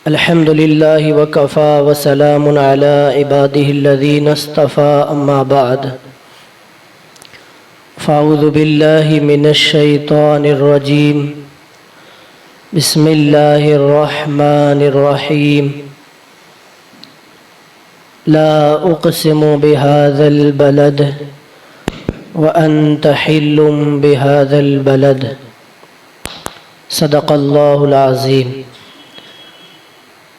अल्हम्दुलिल्लाहि वकफ़ा वसलामुन अला इबादिहिल्लज़ीना इस्तफ़ा अम्मा बाद फ़अऊज़ु बिल्लाहि मिनश्शैतानिर्रजीम बिस्मिल्लाहिर्रहमानिर्रहीम ला उक़सिमु बिहाज़ल बलद व अन्त हिल्लुम बिहाज़ल बलद सदक़ल्लाहुल अज़ीम।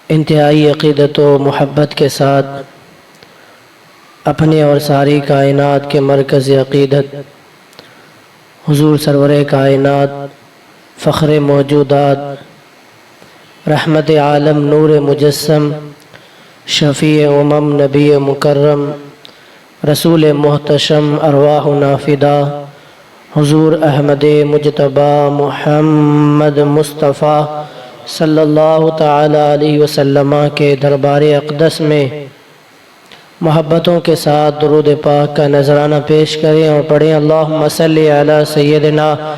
इंतहाई अक़ीदत व मोहब्बत के साथ अपने और सारी कायनात के मरकज़ अक़ीदत हुज़ूर सरवर कायनात फ़ख्र मौजूदात रहमत आलम नूर मुजस्सम शफ़ी उमम नबी मुकर्रम रसूल मुहतशम अरवाह नाफिदा हुज़ूर अहमद मुजतबा मुहम्मद मुस्तफ़ा सल्लल्लाहु ताला अलैहि वसल्लम के दरबार अक़दस में मोहब्बतों के साथ दुरूद पाक का नजराना पेश करें और पढ़ें। अल्लाहुम्मा सल्लि अला सय्यदिना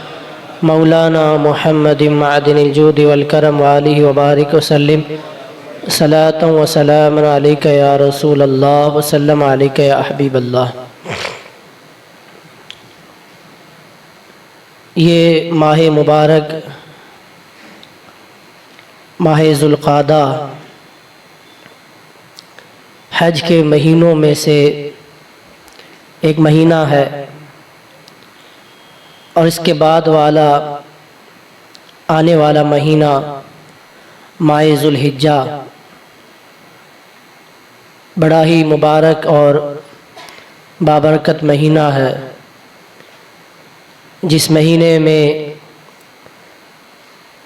मौलाना मुहम्मदिन मअदिनिल जूदि वल करम व आलिहि व बारिक वसल्लिम सलातन व सलामन अलैका या रसूल अल्लाह व सल्लम अलैका या हबीब अल्लाह। ये माह मुबारक माह ज़ुल्क़ादा हज के महीनों में से एक महीना है और इसके बाद वाला आने वाला महीना माह ज़ुल्हिज्जा बड़ा ही मुबारक और बाबरकत महीना है, जिस महीने में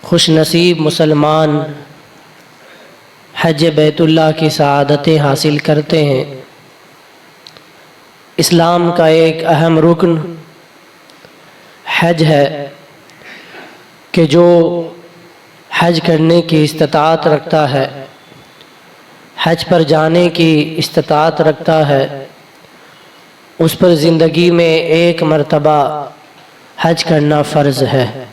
खुशनसीब मुसलमान हज बैतुल्लाह की सआदतें हासिल करते हैं। इस्लाम का एक अहम रुकन हज है कि जो हज करने की इस्तिताअत रखता है, हज पर जाने की इस्तिताअत रखता है, उस पर ज़िंदगी में एक मर्तबा हज करना फ़र्ज़ है।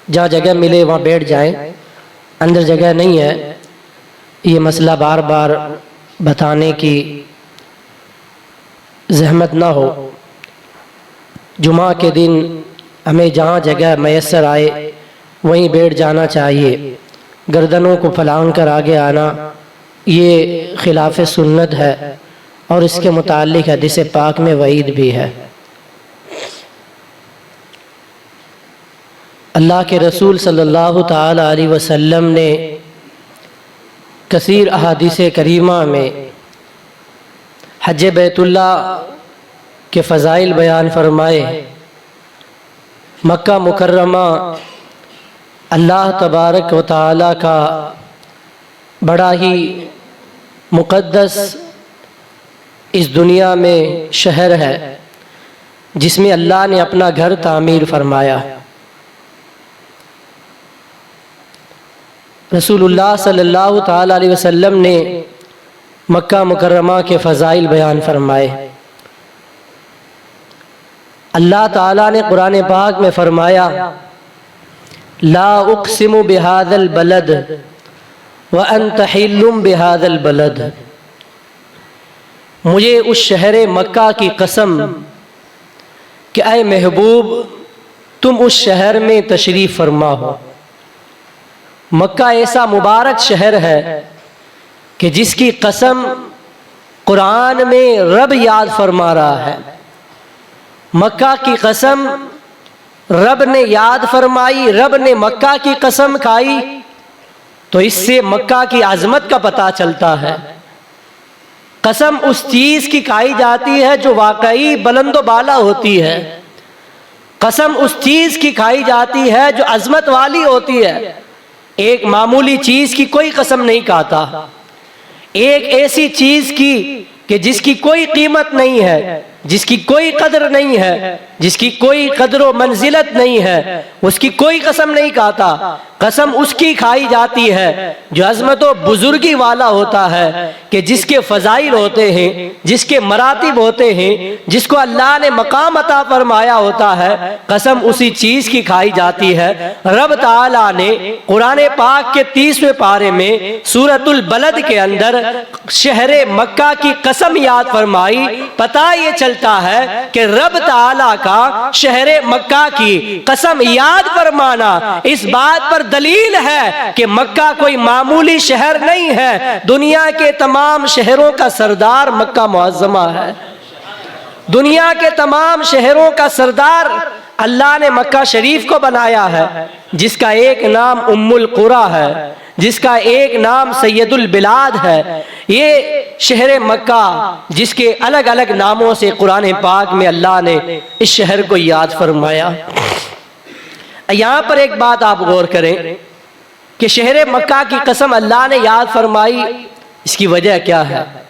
जहाँ जगह मिले वहाँ बैठ जाएं, अंदर जगह नहीं है। ये मसला बार बार बताने की ज़हमत ना हो। जुमा के दिन हमें जहाँ जगह मैसर आए वहीं बैठ जाना चाहिए। गर्दनों को फलांग कर आगे आना ये खिलाफ सुन्नत है और इसके मुताल्लिक़ हदीस पाक में वईद भी है। अल्लाह के रसूल सल्लल्लाहु ताला अलैहि वसल्लम ने कसीर अहादीस करीमा में हज बैतुल्लाह के फ़ज़ाइल बयान फरमाए। मक्का मुकर्रमा अल्लाह तबारक व ताला का बड़ा ही मुक़द्दस इस दुनिया में शहर है, जिसमें अल्लाह ने अपना घर तामीर फरमाया। रसूलुल्लाह सल्लल्लाहु ताला अलैहि वसल्लम ने मक्का मुकर्रमा के फ़ज़ाइल बयान फरमाए। अल्लाह ताला ने कुरान पाक में फरमाया, ला उक़सिमु बिहाज़ल बलद व अन्त हिल्लुम बिहाज़ल बलद। मुझे उस शहर मक्का की कसम कि ऐ महबूब तुम उस शहर में तशरीफ़ फरमा हो। मक्का ऐसा मुबारक शहर है कि जिसकी कसम कुरान में रब याद फरमा रहा है। मक्का की कसम रब ने याद फरमाई, रब ने मक्का की कसम खाई, तो इससे मक्का की आज़मत का पता चलता है। कसम उस चीज़ की खाई जाती है जो वाकई बुलंदो बाला होती है। कसम उस चीज़ की खाई जाती है जो अज़मत वाली होती है। एक मामूली चीज़ की कोई कसम नहीं खाता, एक ऐसी चीज़ की कि जिसकी कोई कीमत नहीं है, जिसकी कोई कदर नहीं है, जिसकी कोई कदर व मंजिलत नहीं है, उसकी कोई कसम नहीं खाता। कसम उसकी खाई जाती है जो अज़मत व बुजुर्गी वाला होता है, कि जिसके फ़ज़ाइल होते हैं, जिसके मरातिब होते हैं, जिसको अल्लाह ने मकाम अता फरमाया होता है, कसम उसी चीज़ की खाई जाती है। रब ताला ने कुरान पाक के 30वें पारे में सूरतुल बलद के अंदर शहरे मक्का की कसम याद फरमाई। पता ये चलता है कि रब ताला का शहरे मक्का की कसम याद फरमाना इस बात पर दलील है कि मक्का कोई मामूली शहर नहीं है, दुनिया के तमाम शहरों का सरदार मक्का मुअज़्ज़मा है। दुनिया के तमाम शहरों का सरदार अल्लाह ने मक्का शरीफ को बनाया है, जिसका एक नाम उम्मुल कुरा है, जिसका एक नाम सैयदुल बिलाद है। ये शहर मक्का जिसके अलग अलग नामों से कुरान पाक में अल्लाह ने इस शहर को याद फरमाया। यहाँ पर एक बात आप गौर करें कि शहर मक्का की कसम अल्लाह ने याद फरमाई, इसकी वजह क्या है?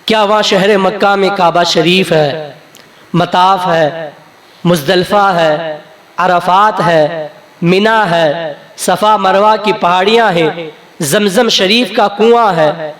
क्या वहाँ शहर मक्का में काबा शरीफ है, मताफ है, मुज़दलिफ़ा है, अरफात है, मिना है, सफ़ा मरवा की पहाड़ियाँ हैं, ज़मज़म शरीफ का कुआं है,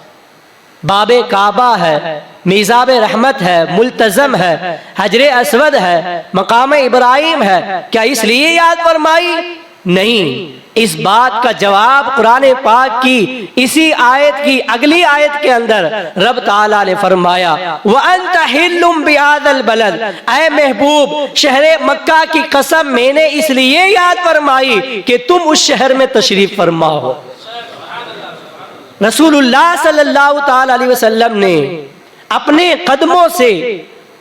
बाबे काबा है, मीज़ाब रहमत है, मुल्तज़म है, हजरे असवद है, मकाम इब्राहिम है? क्या इसलिए याद फरमाई? नहीं, इस बात का जवाब कुरान पाक की इसी आयत की अगली आयत के अंदर रब ताला ने फरमाया, व अंत हिल्लुम बिहादल बलद, ऐ महबूब शहर मक्का की कसम मैंने इसलिए याद फरमाई कि तुम उस शहर में तशरीफ फरमा हो। रसूलुल्लाह सल्लल्लाहु ताला अलैहि वसल्लम ने अपने कदमों से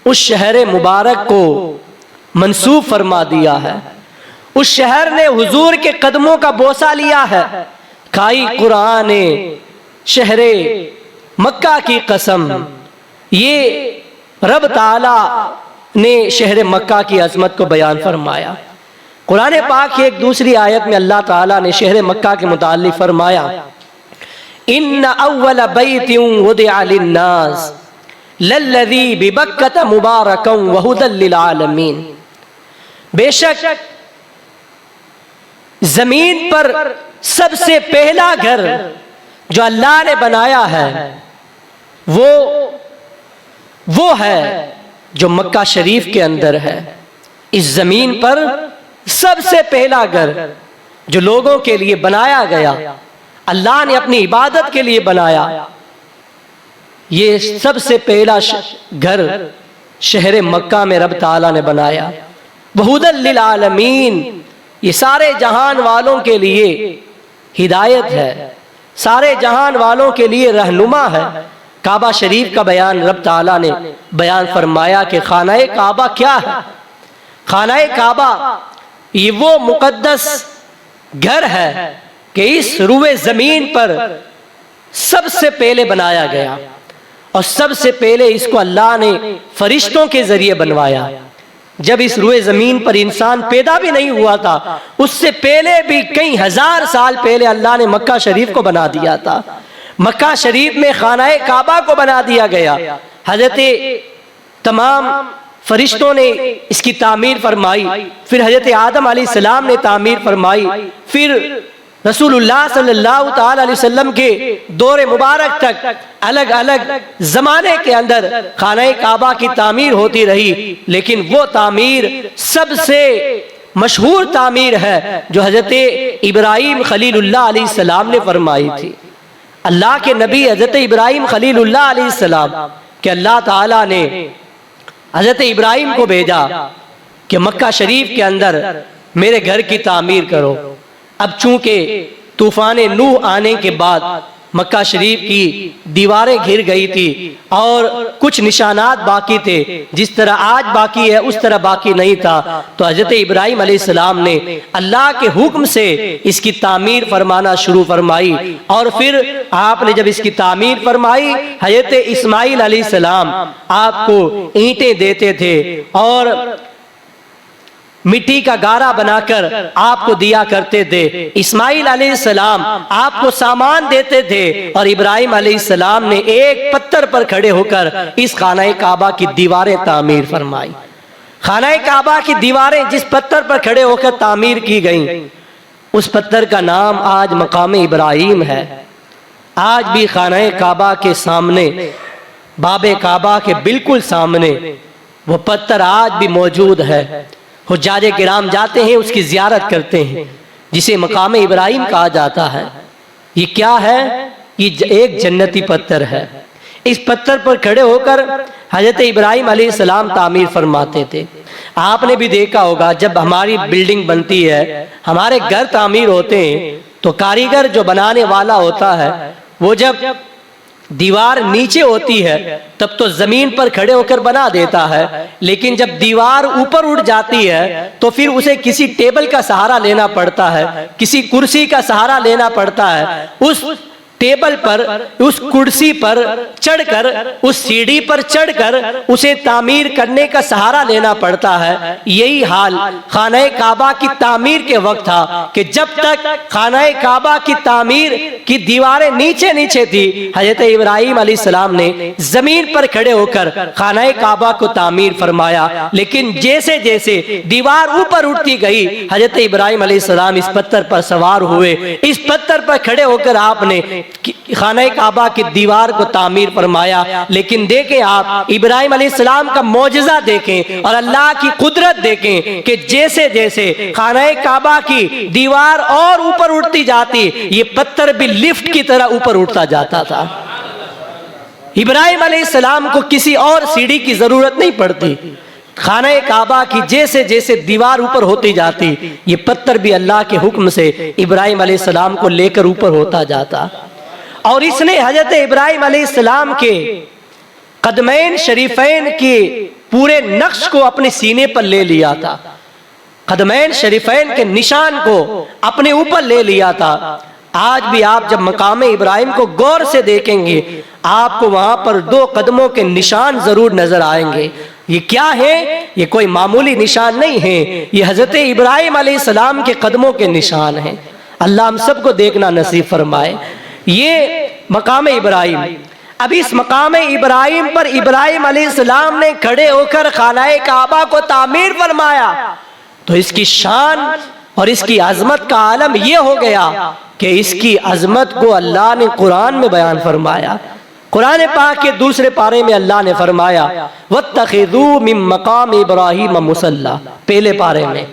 उस शहर मुबारक को मंसूब फरमा दिया है। उस शहर ने हुजूर के कदमों का बोसा लिया है। खाई कुरान शहरे मक्का की कसम, ये रब ताला ने शहर मक्का की अजमत को बयान फरमाया। कुरान पाक की एक दूसरी आयत में अल्लाह ताला ने शहर मक्का के मुताल्लिक फरमाया, इन्ना अव्वल बैतिन वुदिअ लिन्नास लल्लज़ी बिबक्कत मुबारकन व हुदल लिल आलमीन। बेशक जमीन पर सबसे पहला घर जो अल्लाह ने बनाया है वो है जो मक्का शरीफ के अंदर है। इस जमीन पर सबसे पहला घर जो लोगों के लिए बनाया गया, अल्लाह ने अपनी इबादत के लिए बनाया, ये सबसे पहला घर शहर मक्का में रब ताला ने बनाया। वहुदल लिल आलमीन, ये सारे जहान वालों के लिए हिदायत है, सारे जहान वालों के लिए रहनुमा है। काबा शरीफ का बयान रब ताला ने बयान फरमाया कि खानाए काबा क्या है? खानाए काबा ये वो मुकद्दस घर है कि इस रुए जमीन पर सबसे पहले बनाया गया और सबसे पहले इसको अल्लाह ने फरिश्तों के जरिए बनवाया। जब इस रुए जमीन पर इंसान पैदा भी नहीं हुआ था, उससे पहले भी कई हजार साल पहले अल्लाह ने मक्का शरीफ को बना दिया था। मक्का शरीफ में खानाए काबा को बना दिया गया। हजरत तमाम फरिश्तों ने इसकी तामीर फरमाई, फिर हजरत आदम अलैहिस्सलाम ने तामीर फरमाई, फिर रसूलुल्लाह सल्लल्लाहु ताला अलैहि वसल्लम के दौरे मुबारक तक अलग अलग जमाने के अंदर खाना काबा की तामीर होती रही। लेकिन वो तामीर सबसे मशहूर तामीर है जो हजरत इब्राहिम खलीलुल्लाह अलैहिस्सलाम ने फरमाई थी। अल्लाह के नबी हजरत इब्राहिम खलीलुल्लाह अलैहिस्सलाम के अल्लाह ताला ने हजरत इब्राहिम को भेजा कि मक्का शरीफ के अंदर मेरे घर की तामीर करो। अब चूंकि तूफान नूह आने के बाद मक्का शरीफ की दीवारें घिर गई थी और कुछ निशानात बाकी थे, जिस तरह आज बाकी है उस तरह बाकी नहीं था, तो हजरत इब्राहिम अलैहिस्सलाम ने अल्लाह के हुक्म से इसकी तामीर फरमाना शुरू फरमाई। और फिर आपने जब इसकी तामीर फरमाई, हजरत इस्माइल अलैहिस्सलाम आपको ईंटें देते थे और मिट्टी का गारा बनाकर आपको दिया करते थे। इस्माइल अलैहिस्सलाम आपको सामान देते थे और इब्राहिम अलैहिस्सलाम ने एक पत्थर पर खड़े होकर इस खाना काबा की दीवारें तामीर फरमाई। खाना काबा की दीवारें जिस पत्थर पर खड़े होकर तामीर की गईं, उस पत्थर का नाम आज मकाम इब्राहिम है। आज भी खाना काबा के सामने, बाबे काबा के बिल्कुल सामने वो पत्थर आज भी मौजूद है। हुज्जाज किराम जाते हैं, उसकी ज़ियारत करते हैं, जिसे मकाम इब्राहिम कहा जाता है। ये क्या है? ये एक जन्नती पत्थर है। इस पत्थर पर खड़े होकर हजरत इब्राहिम अलैहिस्सलाम तामीर फरमाते थे। आपने भी देखा होगा, जब हमारी बिल्डिंग बनती है, हमारे घर तामीर होते हैं, तो कारीगर जो बनाने वाला होता है वो जब दीवार नीचे होती है तब तो जमीन पर खड़े होकर बना देता है, लेकिन जब दीवार ऊपर उठ जाती है तो फिर उसे किसी टेबल का सहारा लेना पड़ता है, किसी कुर्सी का सहारा लेना पड़ता है। उस टेबल पर, उस कुर्सी पर चढ़कर, उस सीढ़ी पर चढ़कर उसे तामीर करने का सहारा लेना पड़ता है। यही हाल खाना काबा की तामीर के वक्त था कि जब तक खाना काबा की तामीर की दीवारें नीचे नीचे थी, हजरत इब्राहिम अलैहिस्सलाम ने जमीन पर खड़े होकर खाना काबा को तामीर फरमाया। लेकिन जैसे जैसे दीवार ऊपर उठती गई, हजरत इब्राहिम अलैहिस्सलाम इस पत्थर पर सवार हुए। इस पत्थर पर खड़े होकर आपने खाना काबा की दीवार को तामीर फरमाया। लेकिन देखें आप, इब्राहिम अलैहिस्सलाम का मौजज़ा देखें और अल्लाह की कुदरत देखें कि जैसे जैसे खाना काबा की दीवार और ऊपर उठती जाती, ये पत्थर भी लिफ्ट की तरह ऊपर उठता जाता था। इब्राहिम अलैहिस्सलाम को किसी और सीढ़ी की जरूरत नहीं पड़ती। खाना काबा की जैसे जैसे दीवार ऊपर होती जाती, ये पत्थर भी अल्लाह के हुक्म से इब्राहिम अलैहिस्सलाम को लेकर ऊपर होता जाता। और इसने हजरत इब्राहिम अलैहिस्सलाम के कदमैन शरीफैन के पूरे नक्श को अपने सीने पर ले लिया था। कदमैन शरीफैन के निशान को अपने ऊपर ले लिया था। आज भी आप जब मकाम इब्राहिम को गौर से देखेंगे, आपको वहां पर 2 कदमों के निशान जरूर नजर आएंगे। ये क्या है? ये कोई मामूली निशान नहीं है, ये हजरत इब्राहिम अलैहिस्सलाम के कदमों के निशान हैं। अल्लाह हम सबको देखना नसीब फरमाए। ये मकाम इब्राहिम, अब इस मकाम इब्राहिम पर इब्राहिम अलैहिस्सलाम ने खड़े होकर खानाए काबा को तामीर फरमाया, तो इसकी शान और इसकी अजमत का आलम यह हो गया कि इसकी अजमत को अल्लाह ने कुरान में बयान फरमाया। कुरान पाक के दूसरे पारे में अल्लाह ने फरमाया, वत्तखिज़ू मिन मकाम इब्राहिम मुसल्ला। पहले पारे में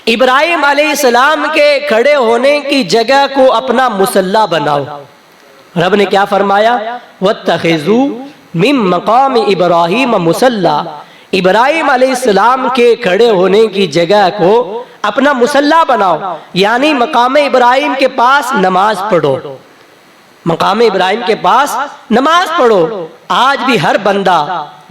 इब्राहिम अलैहिस्सलाम के खड़े होने की जगह को अपना मुसल्ला बनाओ। रब ने क्या फरमाया? वत्तखिज़ू मिन मकाम इब्राहिम मुसल्ला। इब्राहिम अलैहिस्सलाम के खड़े होने की जगह को अपना मुसल्ला बनाओ, यानी मकाम इब्राहिम के पास नमाज पढ़ो। मकाम इब्राहिम के पास नमाज पढ़ो। आज भी हर बंदा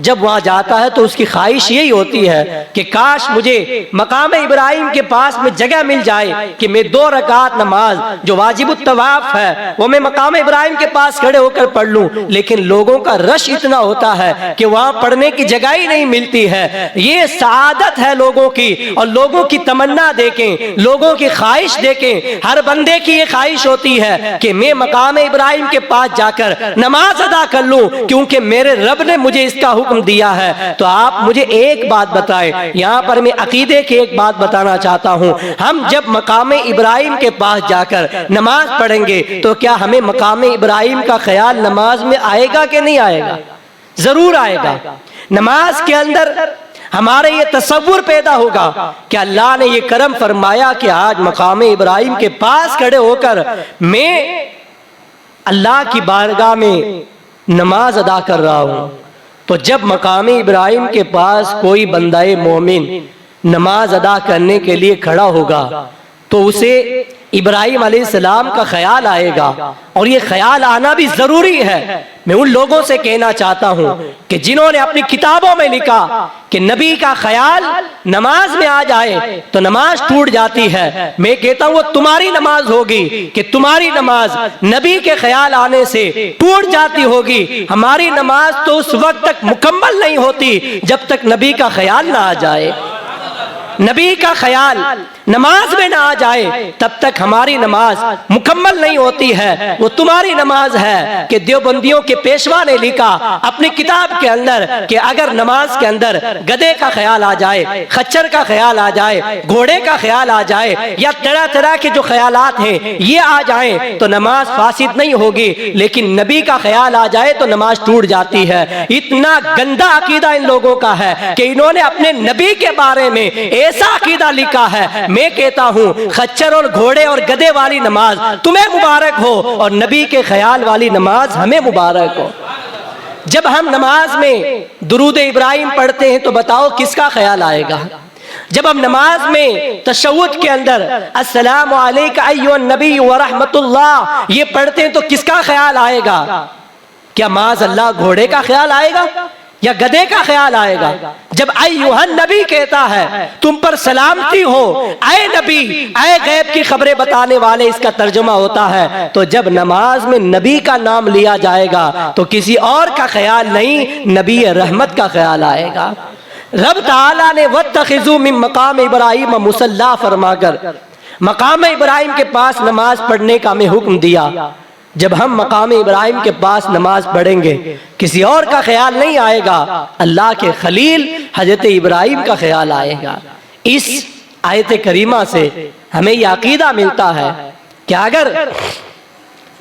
जब वहां जाता है तो उसकी ख्वाहिश यही होती है कि काश मुझे मकाम इब्राहिम के पास में जगह मिल जाए कि मैं 2 रकात नमाज जो वाजिबुत तवाफ है वो मैं मकाम इब्राहिम के पास खड़े होकर पढ़ लूं। लेकिन लोगों का रश इतना होता है कि वहां पढ़ने की जगह ही नहीं मिलती है। ये सआदत है लोगों की, और लोगों की तमन्ना देखें, लोगों की ख्वाहिश देखें। हर बंदे की ये ख्वाहिश होती है कि मैं मकाम इब्राहिम के पास जाकर नमाज अदा कर लूं, क्योंकि मेरे रब ने मुझे इसका हुक्म दिया है। तो आप मुझे एक बात बताएं, यहां पर मैं अकीदे की एक बात बताना चाहता हूं। हम जब मकाम इब्राहिम के पास जाकर नमाज पढ़ेंगे तो क्या हमें मकाम इब्राहिम का ख्याल नमाज में आएगा कि नहीं आएगा? जरूर आएगा। नमाज के अंदर हमारे ये तसव्वुर पैदा होगा कि अल्लाह ने ये करम फरमाया कि आज मकाम इब्राहिम के पास खड़े होकर मैं अल्लाह की बारगाह में नमाज अदा कर रहा हूं। तो जब मकाम इब्राहिम के पास कोई बंदाए मोमिन नमाज अदा करने के लिए खड़ा होगा तो उसे इब्राहिम अलैहिस्सलाम का ख्याल आएगा, और ये ख्याल आना भी जरूरी है। मैं उन लोगों से कहना चाहता हूं कि जिन्होंने अपनी किताबों में लिखा कि नबी का ख्याल नमाज में आ जाए तो नमाज टूट जाती है, मैं कहता हूं वो तुम्हारी नमाज होगी कि तुम्हारी नमाज नबी के ख्याल आने से टूट जाती होगी। हमारी नमाज तो उस वक्त तक मुकम्मल नहीं होती जब तक नबी का ख्याल ना आ जाए। नबी का ख्याल नमाज में ना आ जाए तब तक हमारी नमाज मुकम्मल नहीं होती है। वो तुम्हारी नमाज है कि देवबंदियों के पेशवा ने लिखा अपनी किताब के अंदर कि अगर नमाज के अंदर गधे का ख्याल आ जाए, खच्चर का ख्याल आ जाए, घोड़े का ख्याल आ जाए, या तरह तरह के जो ख्यालात हैं ये आ जाए तो नमाज फासिद नहीं होगी, लेकिन नबी का ख्याल आ जाए तो नमाज टूट जाती है। इतना गंदा अकीदा इन लोगों का है कि इन्होंने अपने नबी के बारे में ऐसा अकीदा लिखा है। मैं कहता हूं खच्चर और घोड़े और गधे वाली नमाज तुम्हें मुबारक हो और नबी के ख्याल वाली नमाज हमें मुबारक हो। जब हम नमाज में दुरूद इब्राहिम पढ़ते हैं तो बताओ किसका ख्याल आएगा? जब हम नमाज में तशव्वुद के अंदर अस्सलामु अलैका अय्युहन नबी व रहमतुल्लाह ये पढ़ते हैं तो किसका ख्याल आएगा? क्या माज़ अल्लाह घोड़े का ख्याल आएगा या गधे का ख्याल आएगा? जब अय्युहन नबी कहता है तुम पर सलामती हो, आए नबी, आए गैब की खबरें बताने वाले, इसका तर्जुमा होता है। तो जब नमाज में नबी का नाम लिया जाएगा तो किसी और का ख्याल नहीं, नबी रहमत का ख्याल आएगा। रब ताला ने वत्तखिज़ू मिन मकाम इब्राहिम मुसल्ला फरमाकर मकाम इब्राहिम के पास नमाज पढ़ने का हमें हुक्म दिया। जब हम मकाम इब्राहिम के पास नमाज पढ़ेंगे किसी और का ख्याल नहीं आएगा, अल्लाह के खलील हजरत इब्राहिम का ख्याल आएगा। इस आयत करीमा से हमें यह अकीदा मिलता है कि अगर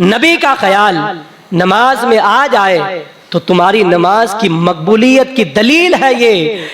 नबी का ख्याल नमाज में आ जाए तो तुम्हारी नमाज की मकबूलियत की दलील है ये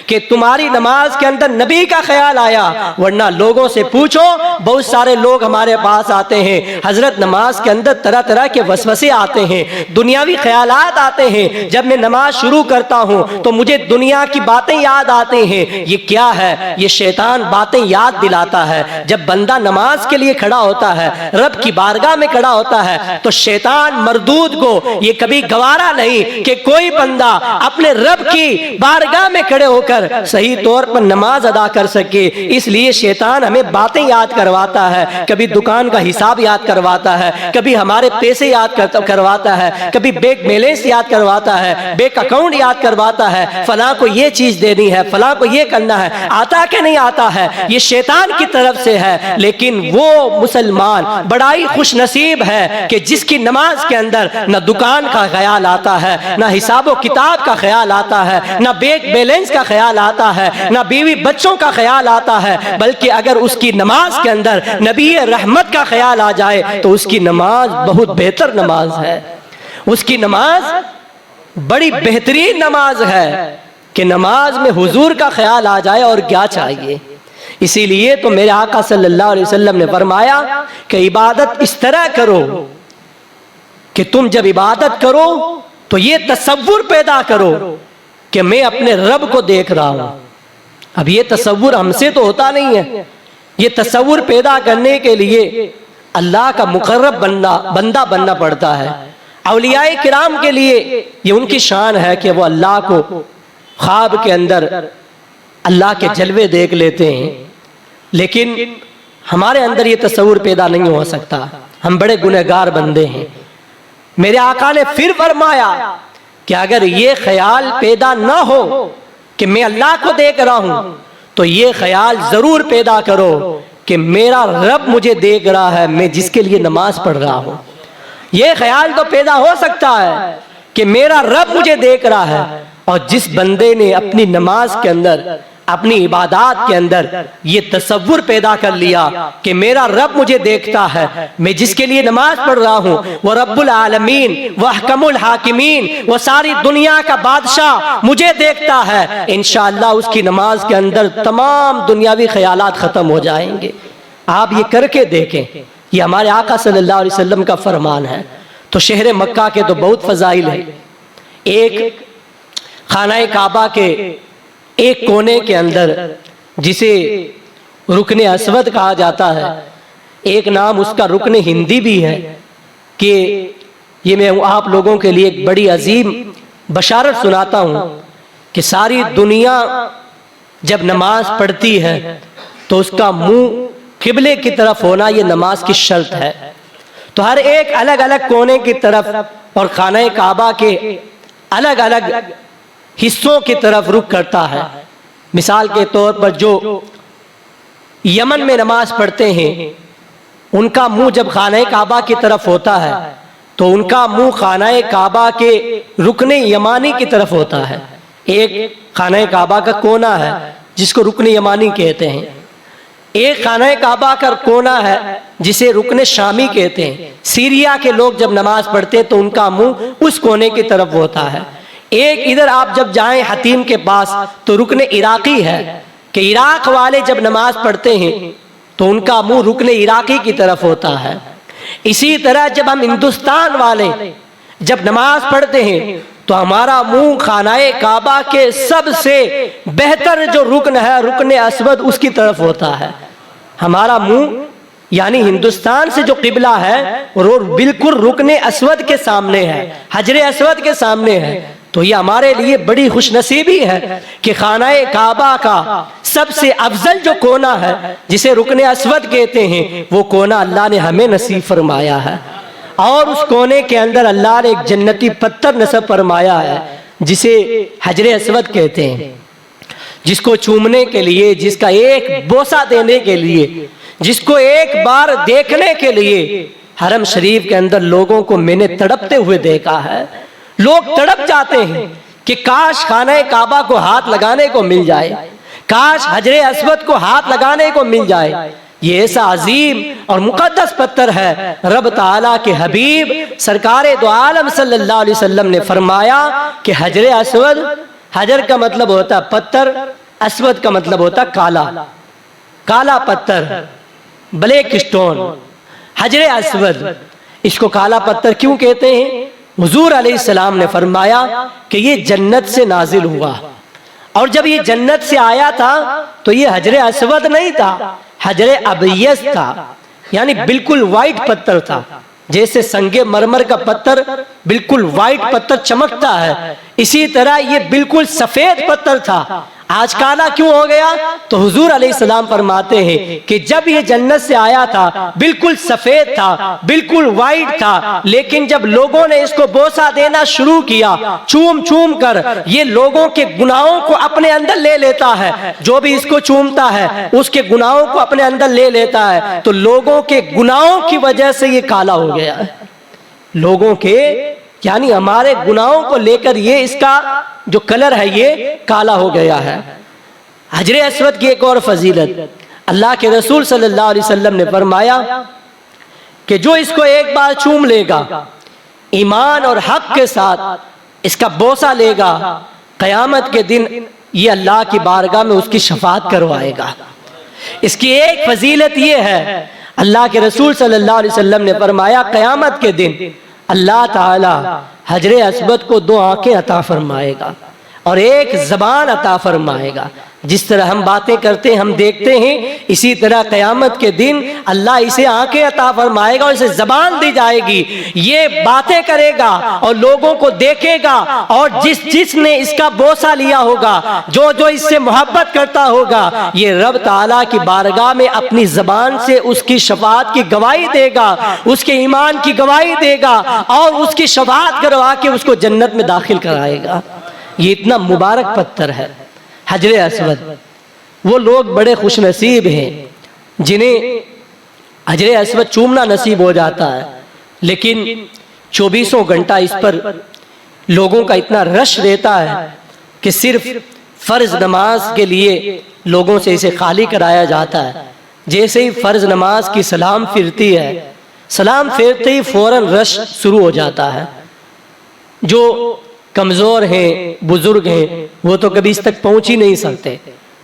कि तुम्हारी नमाज के अंदर नबी का ख्याल आया। वरना लोगों से पूछो, बहुत सारे लोग हमारे पास आते हैं, हजरत नमाज के अंदर तरह तरह के वसवसे आते हैं, दुनियावी ख्यालात आते हैं। जब मैं नमाज शुरू करता हूँ तो मुझे दुनिया की बातें याद आती हैं। ये क्या है? ये शैतान बातें याद दिलाता है। जब बंदा नमाज के लिए खड़ा होता है, रब की बारगाह में खड़ा होता है, तो शैतान मरदूद को ये कभी गवारा नहीं कि कोई बंदा अपने रब की बारगाह में खड़े होकर सही तौर पर नमाज अदा कर सके। इसलिए शैतान हमें बातें याद करवाता है, कभी दुकान का हिसाब याद करवाता है, कभी हमारे पैसे याद करवाता है, कभी बैंक बैलेंस याद करवाता है, बैंक अकाउंट याद करवाता है, फलां को ये चीज देनी है, फलां को ये करना है। आता कि नहीं आता है? ये शैतान की तरफ से है। लेकिन वो मुसलमान बड़ा ही खुश नसीब है कि जिसकी नमाज के अंदर न दुकान का ख्याल आता है, ना हिसाबो किताब का ख्याल आता है, ना बैंक बैलेंस का ख्याल आता है, ना बीवी बच्चों का ख्याल आता है, बल्कि अगर उसकी नमाज के अंदर नबी रहमत का ख्याल आ जाए तो उसकी नमाज बहुत बेहतर नमाज है। उसकी नमाज बड़ी बेहतरीन नमाज है कि नमाज में हुजूर का ख्याल आ जाए और क्या चाहिए। इसीलिए तो मेरे आका सल्लल्लाहु अलैहि वसल्लम ने फरमाया कि इबादत इस तरह करो कि तुम जब इबादत करो तो ये तसव्वुर पैदा करो कि मैं अपने रब को देख रहा हूं। अब ये तसव्वुर हमसे तो होता नहीं है। ये तसव्वुर पैदा करने के लिए अल्लाह का मुकर्रब बंदा बनना पड़ता है। औलियाए किराम के लिए ये उनकी शान है कि वो अल्लाह को ख्वाब के अंदर अल्लाह के जलवे देख लेते हैं, लेकिन हमारे अंदर ये तसव्वुर पैदा नहीं हो सकता। हम बड़े गुनहगार बंदे हैं। मेरे आका ने फिर फरमाया कि अगर ये ख्याल पैदा ना हो कि मैं अल्लाह को देख रहा हूं तो ये ख्याल जरूर पैदा करो कि मेरा रब मुझे देख रहा है, मैं जिसके लिए नमाज पढ़ रहा हूं। ये ख्याल तो पैदा हो सकता है कि मेरा रब मुझे देख रहा है। और जिस बंदे ने अपनी नमाज के अंदर, अपनी इबादत के अंदर ये तसव्वुर पैदा कर लिया कि मेरा रब मुझे देखता है, मैं जिसके लिए नमाज पढ़ रहा हूँ वो रब्बुल आलमीन, वो अहकमुल हाकिमीन, वो सारी दुनिया का बादशाह मुझे देखता है, इंशाअल्लाह उसकी नमाज के अंदर तमाम दुनियावी ख्यालात खत्म हो जाएंगे। आप ये करके देखें, ये हमारे आका सल्लल्लाहु अलैहि वसल्लम का फरमान है। तो शहर मक्का के तो बहुत फजाइल है। एक खाना काबा के एक कोने के अंदर, जिसे रुकने अस्वद कहा जाता है, एक नाम उसका रुकने हिंदी भी है, कि ये मैं आप लोगों के लिए एक बड़ी अजीम बशारत सुनाता हूँ कि सारी दुनिया जब नमाज पढ़ती है तो उसका मुंह किबले की तरफ होना ये नमाज की शर्त है। तो हर एक अलग अलग कोने की तरफ और खाना काबा के अलग अलग हिस्सों की तरफ रुख करता है। मिसाल के तौर पर जो यमन में नमाज पढ़ते हैं, उनका मुंह जब खाना काबा की तरफ होता है तो उनका मुंह खाना काबा के रुकने यमानी की तरफ होता है। एक खाना काबा का कोना है जिसको रुकने यमानी कहते हैं, एक खाना काबा का कोना है जिसे रुकने शामी कहते हैं। सीरिया के लोग जब नमाज पढ़ते हैं तो उनका मुंह उस कोने की तरफ होता है। एक इधर आप जब जाएं हतीम के पास तो रुकने इराकी है कि इराक वाले जब नमाज पढ़ते हैं तो उनका मुंह रुकने इराकी की तरफ होता है। इसी तरह जब हम हिंदुस्तान वाले जब नमाज पढ़ते हैं तो हमारा मुंह खानाए काबा के सबसे बेहतर जो रुकन है रुकने अस्वद उसकी तरफ होता है। हमारा मुंह यानी हिंदुस्तान से जो किबला है वो बिल्कुल रुकने अस्वद के सामने है, हजरे अस्वद के सामने है। तो ये हमारे लिए बड़ी खुशनसीबी है कि खानाए काबा का सबसे अफजल जो कोना है जिसे रुकने अस्वद कहते हैं वो कोना अल्लाह ने हमें नसीब फरमाया है। और उस कोने के अंदर अल्लाह ने एक जन्नती पत्थर नस्ब फरमाया है जिसे हजरे अस्वद कहते हैं, जिसको चूमने के लिए, जिसका एक बोसा देने के लिए, जिसको एक बार देखने के लिए हरम शरीफ के अंदर लोगों को मैंने तड़पते हुए देखा है। लोग तड़प जाते हैं कि काश खाना काबा को हाथ लगाने को मिल जाए, काश हजरे अस्वद को हाथ लगाने को मिल जाए। ये ऐसा अजीम और मुकद्दस पत्थर है। रब ताला के हबीब सरकार दो आलम सल्लल्लाहु अलैहि वसल्लम ने फरमाया कि हजरे अस्वद, हजर का मतलब होता है पत्थर, अस्वद का मतलब होता काला, काला पत्थर, ब्लैक स्टोन, हजरे अस्वद। इसको काला पत्थर क्यों कहते हैं? हुजूर अलैहिस्सलाम ने फरमाया कि ये जन्नत से नाजिल हुआ और जब ये जन्नत से आया था तो ये हजरे अस्वद नहीं था, हजरे अबयस था, यानी बिल्कुल वाइट पत्थर था। जैसे संगे मरमर का पत्थर बिल्कुल वाइट पत्थर चमकता है, इसी तरह ये बिल्कुल सफेद पत्थर था। आज काला क्यों हो गया? तो हुजूर अलैहिस्सलाम फरमाते हैं कि जब ये जन्नत से आया था बिल्कुल सफेद था, बिल्कुल वाइट था, लेकिन जब लोगों ने इसको बोसा देना शुरू किया, चूम चूम कर ये लोगों के गुनाहों को अपने अंदर ले लेता है। जो भी इसको चूमता है उसके गुनाहों को अपने अंदर ले लेता है, तो लोगों के गुनाहों की वजह से ये काला हो गया है। लोगों के यानी हमारे गुनाहों को लेकर ये इसका जो कलर है ये काला हो गया है। हजरे अस्वद की एक और फजीलत, अल्लाह के रसूल सल्लल्लाहु अलैहि वसल्लम ने फरमाया कि जो इसको एक बार चूम लेगा, ईमान और हक के साथ इसका बोसा लेगा, कयामत के दिन ये अल्लाह की बारगाह में उसकी शफाअत करवाएगा। इसकी एक फजीलत ये है, अल्लाह के रसूल सल्लल्लाहु अलैहि वसल्लम ने फरमाया कयामत के दिन अल्लाह ताला हजरे अस्वद को 2 आंखें अता फरमाएगा और एक ज़बान अता फरमाएगा। जिस तरह हम बातें करते हैं, हम देखते हैं, इसी तरह क़यामत के दिन अल्लाह इसे आंखें अता फरमाएगा और इसे ज़बान दी जाएगी। ये बातें करेगा और लोगों को देखेगा, और जिसने इसका बोसा लिया होगा, जो इससे मोहब्बत करता होगा, ये रब ताला की बारगाह में अपनी ज़बान से उसकी शफाअत की गवाही देगा, उसके ईमान की गवाही देगा और उसकी शफाअत करवा के उसको जन्नत में दाखिल कराएगा। ये इतना मुबारक पत्थर है हजरे अस्वद। वो लोग बड़े खुश नसीब हैं जिन्हें हजरे अस्वद चूमना नसीब हो जाता है, लेकिन 24 घंटा इस पर लोगों का इतना रश रहता है कि सिर्फ फ़र्ज नमाज के लिए लोगों से इसे खाली कराया जाता है। जैसे ही फ़र्ज नमाज की सलाम फिरती है, सलाम फेरते ही फ़ौरन रश शुरू हो जाता है। जो कमज़ोर हैं, बुजुर्ग हैं, वो तो कभी इस तक पहुंच ही नहीं सकते,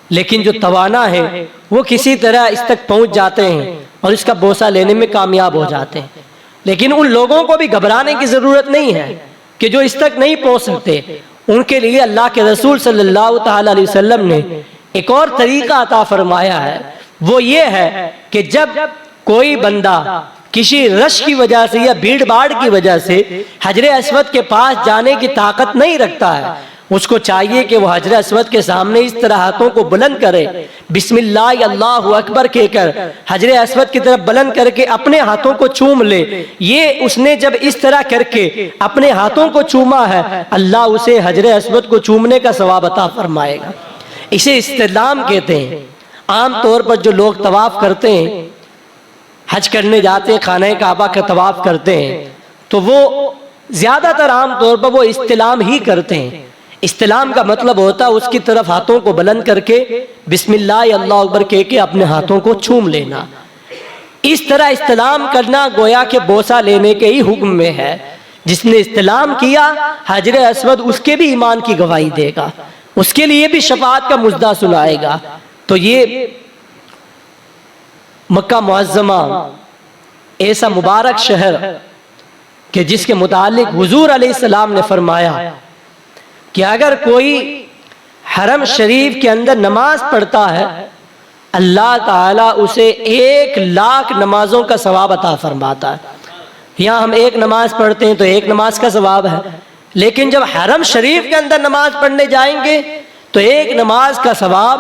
लेकिन जो तवाना है वो किसी तरह इस तक पहुंच जाते हैं और इसका बोसा लेने में कामयाब हो जाते हैं। लेकिन उन लोगों को भी घबराने की ज़रूरत नहीं है कि जो इस तक नहीं पहुंच सकते। उनके लिए अल्लाह के रसूल सल्लल्लाहु ताला अलैहि वसल्लम ने एक और तरीका अता फरमाया है। वो ये है कि जब कोई बंदा किसी रश की वजह से या भीड़ भाड़ की वजह से हजरे अस्वद के पास जाने की ताकत नहीं रखता है, उसको चाहिए कि वो हजरे अस्वद के सामने इस तरह हाथों को बुलंद करे, बिस्मिल्लाह अल्लाहु अकबर कहकर हजरे अस्वद की तरफ बुलंद करके अपने हाथों को चूम ले। ये उसने जब इस तरह करके अपने हाथों को चूमा है, अल्लाह उसे हजरे अस्वद को चूमने का सवाब अता फरमाएगा। इसे इस्तिलाम कहते हैं। आम तौर पर जो लोग तवाफ करते हैं, हज करने जाते हैं, खाने काबा का तवाफ करते हैं, तो वो ज्यादातर आम तौर पर वो इस्तिलाम ही करते हैं। इस्तिलाम का मतलब होता है उसकी तरफ हाथों को बुलंद करके बिस्मिल्लाह या अल्लाह अकबर कह के अपने हाथों को छूम लेना। इस तरह इस्तिलाम करना गोया के बोसा लेने के ही हुक्म में है। जिसने इस्तिलाम किया हजर अस्वद उसके भी ईमान की गवाही देगा, उसके लिए भी शफाअत का मुजदा सुनाएगा। तो ये मक्का मुअज्जमा ऐसा मुबारक शहर कि जिसके मुतालिक हुजूर अलैहिस्सलाम ने फरमाया कि अगर कोई हरम शरीफ के अंदर नमाज पढ़ता है, अल्लाह ताला उसे 1,00,000 नमाजों का सवाब अता फरमाता है। यहाँ हम एक नमाज पढ़ते हैं तो एक नमाज का सवाब है, लेकिन जब हरम शरीफ के अंदर नमाज पढ़ने जाएंगे तो एक नमाज का सवाब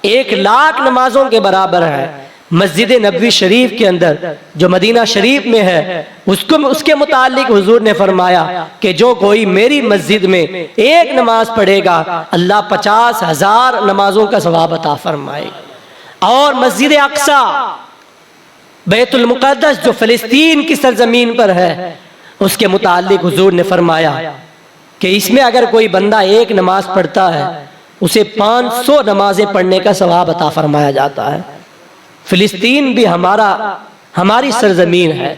1,00,000 नमाजों के बराबर है। मस्जिद नबवी शरीफ के अंदर जो मदीना शरीफ में है उसके मुतालिक हुजूर ने फरमाया कि जो कोई मेरी मस्जिद में एक नमाज पढ़ेगा अल्लाह 50,000 नमाजों का सवाब अता फरमाएगा। और मस्जिद अक्सा बैतुल मुक़द्दस जो फ़लस्तीन की सरजमीन पर है उसके मुतालिक हुजूर ने फरमाया कि इसमें अगर कोई बंदा एक नमाज पढ़ता है उसे 500 नमाजें पढ़ने का सवाब अता फरमाया जाता है। फ़िलिस्तीन भी हमारी सरजमीन है,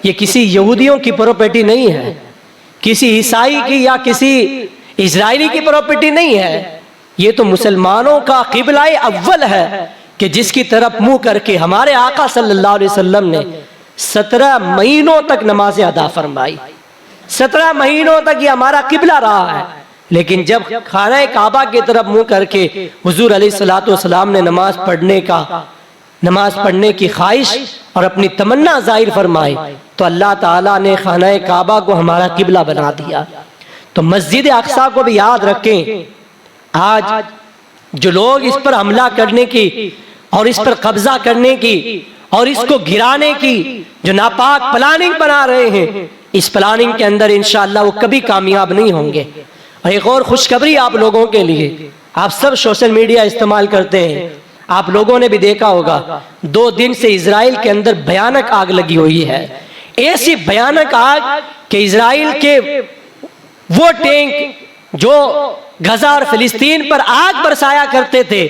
ये किसी यहूदियों की प्रॉपर्टी नहीं है, किसी ईसाई की या किसी इजरायली की प्रॉपर्टी नहीं है। ये तो मुसलमानों का क़िबला-ए अव्वल है कि जिसकी तरफ मुंह करके हमारे आका सल्लल्लाहु अलैहि वसल्लम ने 17 महीनों तक नमाज़ें अदा फरमाई। 17 महीनों तक ये हमारा क़िबला रहा है। लेकिन जब खाना काबा की तरफ मुंह करके हुजूर अलैहिस्सलातु वस्सलाम ने नमाज पढ़ने की ख्वाहिश और अपनी तमन्ना जाहिर फरमाई तो अल्लाह ताला ने खाना काबा को हमारा किबला बना दिया। तो मस्जिद अक्सा को भी याद रखें। आज जो लोग इस पर हमला करने की और इस पर कब्जा करने की और इसको गिराने की जो नापाक प्लानिंग बना रहे हैं, इस प्लानिंग के अंदर इंशाअल्लाह वो कभी कामयाब नहीं होंगे। और एक और खुशखबरी आप लोगों के लिए, आप सब सोशल मीडिया इस्तेमाल करते हैं, आप लोगों ने भी देखा होगा 2 दिन से इजराइल के अंदर भयानक आग लगी हुई है। ऐसी भयानक आग कि इजराइल के वो टैंक जो गजा और फिलिस्तीन पर आग बरसाया करते थे,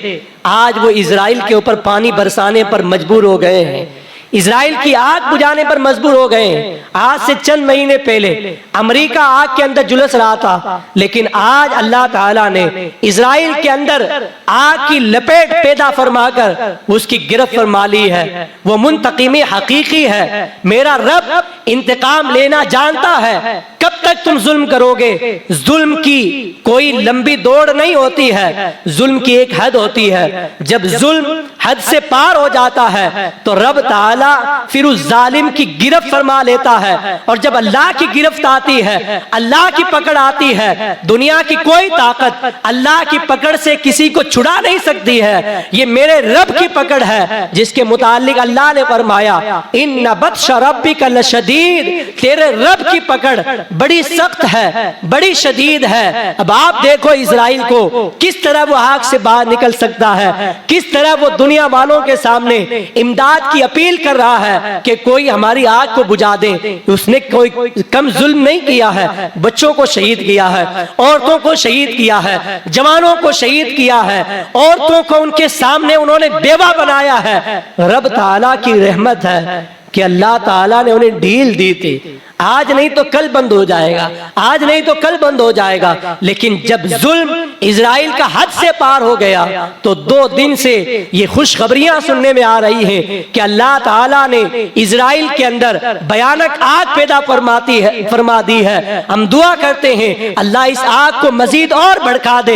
आज वो इजराइल के ऊपर पानी बरसाने पर मजबूर हो गए हैं, इजराइल की आग बुझाने पर मजबूर हो गए हैं। आज से चंद महीने पहले अमेरिका आग के अंदर झुलस रहा था, लेकिन आज अल्लाह ताला ने इजराइल के अंदर आग की लपेट पैदा फरमाकर उसकी गिरफ्त फरमा ली है। वो मुंतकिम हकीकी है। मेरा रब इंतकाम लेना जानता है। कब तक तुम जुल्म करोगे? जुल्म की कोई लंबी दौड़ नहीं होती है, जुल्म की एक हद होती है। जब जुल्म हद से पार हो जाता है तो रब ताला फिर उस जालिम की गिरफ्त फरमा लेता है। और जब अल्लाह की गिरफ्त आती है, अल्लाह की पकड़ आती है, दुनिया की कोई ताकत अल्लाह की पकड़ से किसी को छुड़ा नहीं सकती है। ये मेरे रब की पकड़ है, जिसके मुतालिक अल्लाह ने फरमाया इन्ना बत्शा रब्बिका लशदीद, तेरे रब की पकड़ बड़ी सख्त है, बड़ी शदीद है। अब आप देखो इजराइल को किस तरह वो आग से बाहर निकल सकता है, किस तरह वो दुनिया वालों के सामने इमदाद की अपील कर रहा है कि कोई हमारी आग को बुझा दे। उसने कोई कम जुल्म नहीं किया है, बच्चों को शहीद किया है, औरतों को शहीद किया है, जवानों को शहीद किया है, औरतों को उनके सामने उन्होंने बेवा बनाया है। रब ताला की रहमत है कि अल्लाह ताला ने उन्हें ढील दी थी। आज नहीं तो कल बंद हो जाएगा, आज नहीं तो कल बंद हो जाएगा। लेकिन जब जुल्म इजराइल का हद से पार हो गया तो 2 दिन से ये खुशखबरियां सुनने में आ रही हैं कि अल्लाह ताला ने इजराइल के अंदर भयानक आग पैदा फरमा दी है। हम दुआ करते हैं अल्लाह इस आग को मजीद और भड़का दे।